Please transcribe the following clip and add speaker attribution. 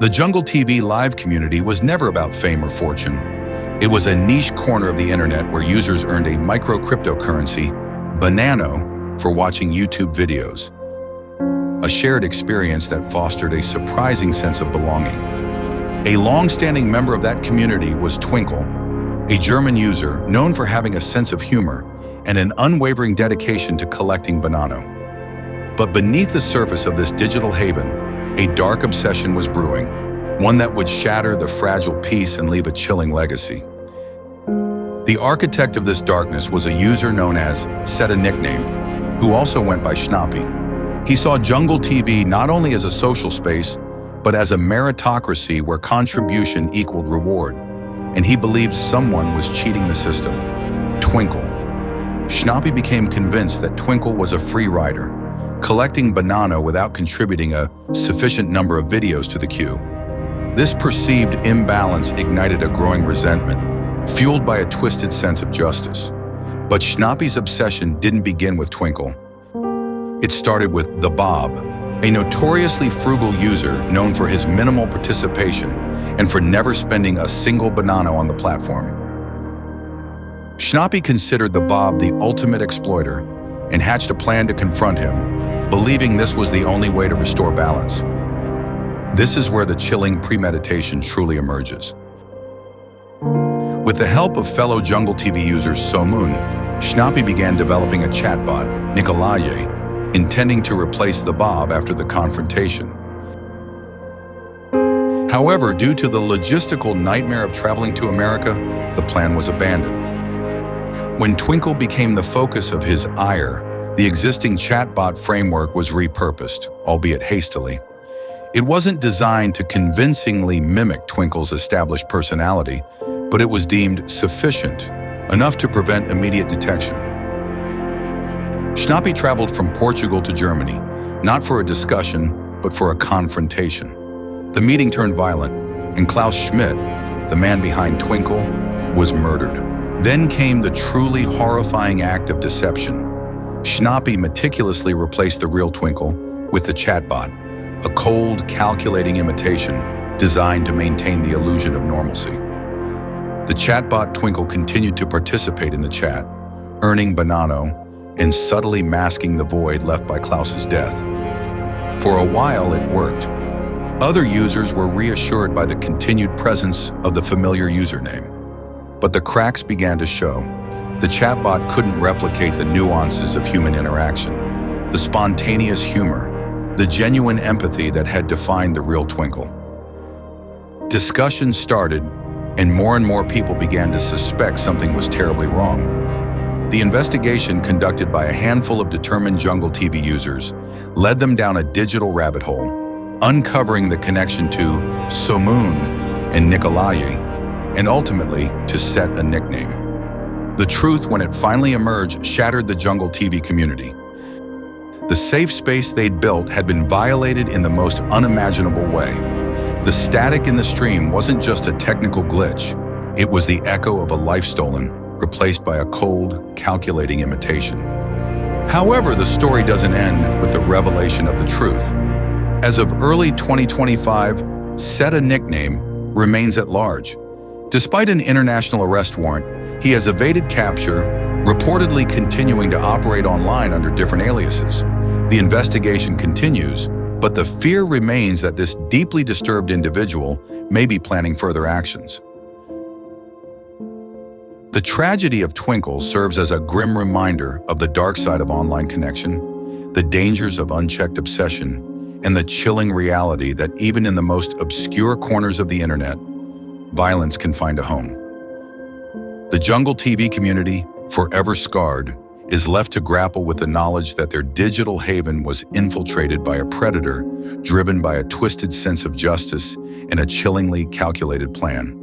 Speaker 1: The Jungle TV live community was never about fame or fortune. It was a niche corner of the internet where users earned a micro-cryptocurrency, Banano, for watching YouTube videos. A shared experience that fostered a surprising sense of belonging. A long-standing member of that community was Twinkle, a German user known for having a sense of humor and an unwavering dedication to collecting Banano. But beneath the surface of this digital haven, a dark obsession was brewing, one that would shatter the fragile peace and leave a chilling legacy. The architect of this darkness was a user known as Set a Nickname, who also went by Schnappy. He saw Jungle TV not only as a social space, but as a meritocracy where contribution equaled reward, and he believed someone was cheating the system: Twinkle. Schnappy became convinced that Twinkle was a free rider, collecting Banano without contributing a sufficient number of videos to the queue. This perceived imbalance ignited a growing resentment, fueled by a twisted sense of justice. But Schnappy's obsession didn't begin with Twinkle. It started with the Bob, a notoriously frugal user known for his minimal participation and for never spending a single Banano on the platform. Schnappy considered the Bob the ultimate exploiter and hatched a plan to confront him, believing this was the only way to restore balance. This is where the chilling premeditation truly emerges. With the help of fellow Jungle TV user Somun, Schnappy began developing a chatbot, Nikolaye, intending to replace the Bob after the confrontation. However, due to the logistical nightmare of traveling to America, the plan was abandoned. When Twinkle became the focus of his ire, the existing chatbot framework was repurposed, albeit hastily. It wasn't designed to convincingly mimic Twinkle's established personality, but it was deemed sufficient, enough to prevent immediate detection. Schnappy traveled from Portugal to Germany, not for a discussion, but for a confrontation. The meeting turned violent, and Klaus Schmidt, the man behind Twinkle, was murdered. Then came the truly horrifying act of deception. Schnappy meticulously replaced the real Twinkle with the chatbot, a cold, calculating imitation designed to maintain the illusion of normalcy. The chatbot Twinkle continued to participate in the chat, earning Banano and subtly masking the void left by Klaus's death. For a while, it worked. Other users were reassured by the continued presence of the familiar username. But the cracks began to show. The chatbot couldn't replicate the nuances of human interaction, the spontaneous humor, the genuine empathy that had defined the real Twinkle. Discussions started, and more people began to suspect something was terribly wrong. The investigation, conducted by a handful of determined Jungle TV users, led them down a digital rabbit hole, uncovering the connection to Somun and Nikolaye, and ultimately to Set a Nickname. The truth, when it finally emerged, shattered the Jungle TV community. The safe space they'd built had been violated in the most unimaginable way. The static in the stream wasn't just a technical glitch. It was the echo of a life stolen, replaced by a cold, calculating imitation. However, the story doesn't end with the revelation of the truth. As of early 2025, Set a Nickname remains at large. Despite an international arrest warrant, he has evaded capture, reportedly continuing to operate online under different aliases. The investigation continues, but the fear remains that this deeply disturbed individual may be planning further actions. The tragedy of Twinkle serves as a grim reminder of the dark side of online connection, the dangers of unchecked obsession, and the chilling reality that even in the most obscure corners of the internet, violence can find a home. The Jungle TV community, forever scarred, is left to grapple with the knowledge that their digital haven was infiltrated by a predator driven by a twisted sense of justice and a chillingly calculated plan.